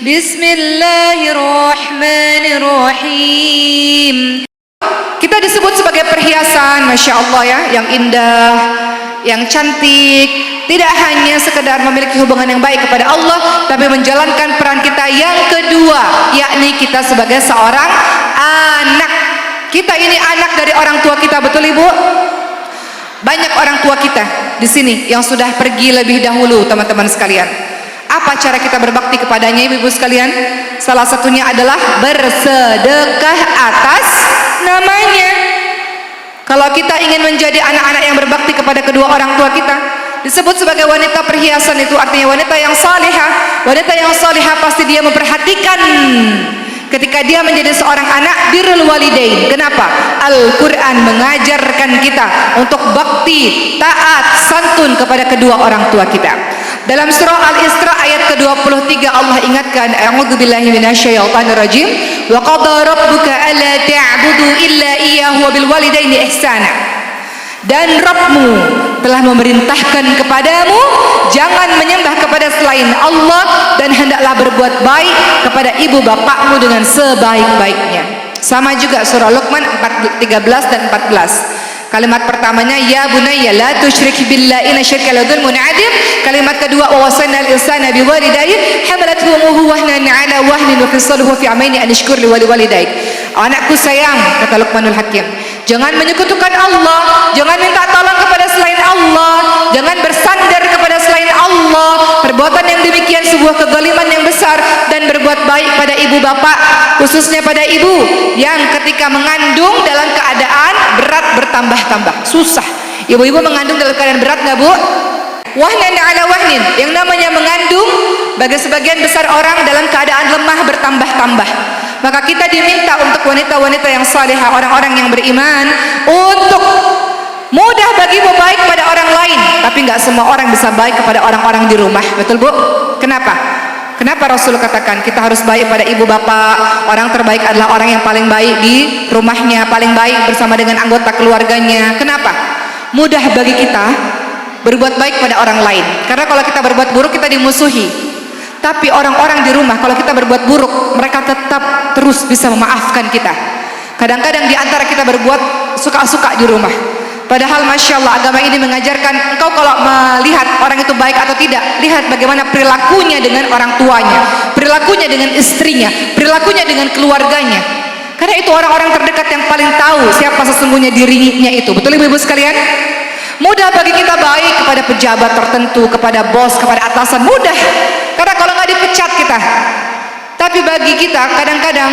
Bismillahirrahmanirrahim. Kita disebut sebagai perhiasan, Masya Allah ya, yang indah, yang cantik. Tidak hanya sekedar memiliki hubungan yang baik kepada Allah, tapi menjalankan peran kita yang kedua, yakni kita sebagai seorang anak. Kita ini anak dari orang tua kita, betul Ibu? Banyak orang tua kita di sini yang sudah pergi lebih dahulu, teman-teman sekalian. Apa cara kita berbakti kepadanya, Ibu sekalian? Salah satunya adalah bersedekah atas namanya. Kalau kita ingin menjadi anak-anak yang berbakti kepada kedua orang tua kita, disebut sebagai wanita perhiasan, itu artinya wanita yang salihah. Wanita yang salihah pasti dia memperhatikan ketika dia menjadi seorang anak, birrul walidain. Kenapa? Al-Quran mengajarkan kita untuk bakti, taat, santun kepada kedua orang tua kita. Dalam surah Al-Isra ayat ke-23 Allah ingatkan, a'udzubillahi minasyaitonirrajim, wa qada rabbuka alla ta'budu illa iyyahu wa bil walidaini ihsana. Dan Rabbmu telah memerintahkan kepadamu jangan menyembah kepada selain Allah, dan hendaklah berbuat baik kepada ibu bapakmu dengan sebaik-baiknya. Sama juga surah Luqman 13 dan 14. Kalimat pertamanya ya bunayya la tusyrik billahi inna syirka la dzulmun adzim. Kalimat kedua wa wasaina al-insana biwalidayhi hamalathu ummuhu wahnan ala wahnin wa fisaluhu fi amaini an ishkur li walidayk. Anakku sayang, kata Luqmanul Hakim, jangan menyekutukan Allah, jangan minta tolong kepada selain Allah, jangan bersandar kepada selain Allah. Perbuatan yang demikian sebuah kezaliman yang besar. Dan berbuat baik pada ibu bapak, khususnya pada ibu yang ketika mengandung dalam keadaan berat bertambah-tambah, susah. Ibu-ibu mengandung dalam keadaan berat nggak Bu? Wahnan ala wahnin, yang namanya mengandung bagi sebagian besar orang dalam keadaan lemah bertambah-tambah. Maka kita diminta untuk wanita-wanita yang salihah, orang-orang yang beriman, untuk mudah bagimu baik pada orang lain, tapi nggak semua orang bisa baik kepada orang-orang di rumah, betul Bu? Kenapa? Kenapa Rasul katakan kita harus baik pada ibu bapak? Orang terbaik adalah orang yang paling baik di rumahnya, paling baik bersama dengan anggota keluarganya. Kenapa? Mudah bagi kita berbuat baik pada orang lain, karena kalau kita berbuat buruk kita dimusuhi. Tapi orang-orang di rumah kalau kita berbuat buruk, mereka tetap terus bisa memaafkan kita. Kadang-kadang di antara kita berbuat suka-suka di rumah, padahal Masya Allah agama ini mengajarkan engkau kalau melihat orang itu baik atau tidak, lihat bagaimana perilakunya dengan orang tuanya, perilakunya dengan istrinya, perilakunya dengan keluarganya. Karena itu orang-orang terdekat yang paling tahu siapa sesungguhnya dirinya itu. Betul Ibu-ibu sekalian? Mudah bagi kita baik kepada pejabat tertentu, kepada bos, kepada atasan, mudah. Karena kalau nggak dipecat kita. Tapi bagi kita kadang-kadang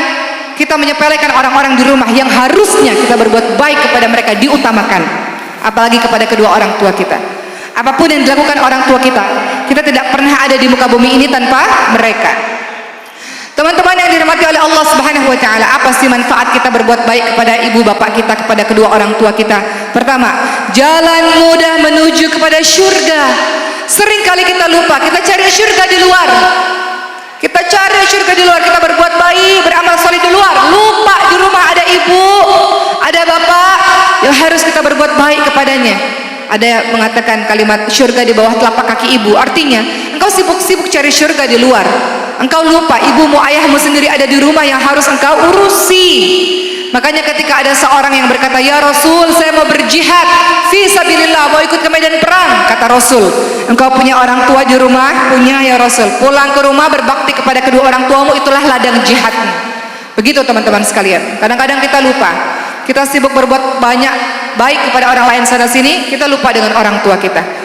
kita menyepelekan orang-orang di rumah yang harusnya kita berbuat baik kepada mereka, diutamakan. Apalagi kepada kedua orang tua kita. Apapun yang dilakukan orang tua kita, kita tidak pernah ada di muka bumi ini tanpa mereka. Teman-teman yang dirahmati oleh Allah Subhanahu wa taala, apa sih manfaat kita berbuat baik kepada ibu bapak kita, kepada kedua orang tua kita? Pertama, jalan mudah menuju kepada syurga. Sering kali kita lupa, kita cari syurga di luar. Kita cari syurga di luar, kita berbuat baik, beramal saleh di luar, lupa di rumah ada ibu, ada bapak yang harus kita berbuat baik kepadanya. Ada yang mengatakan kalimat syurga di bawah telapak kaki ibu, artinya engkau sibuk-sibuk cari syurga di luar, engkau lupa ibumu, ayahmu sendiri ada di rumah yang harus engkau urusi. Makanya ketika ada seorang yang berkata, ya Rasul, saya mau berjihad fi sabilillah, mau ikut ke medan perang, kata Rasul, engkau punya orang tua di rumah? Punya ya Rasul. Pulang ke rumah berbakti kepada kedua orang tuamu, itulah ladang jihadmu. Begitu teman-teman sekalian. Kadang-kadang kita lupa, kita sibuk berbuat banyak baik kepada orang lain sana sini, kita lupa dengan orang tua kita.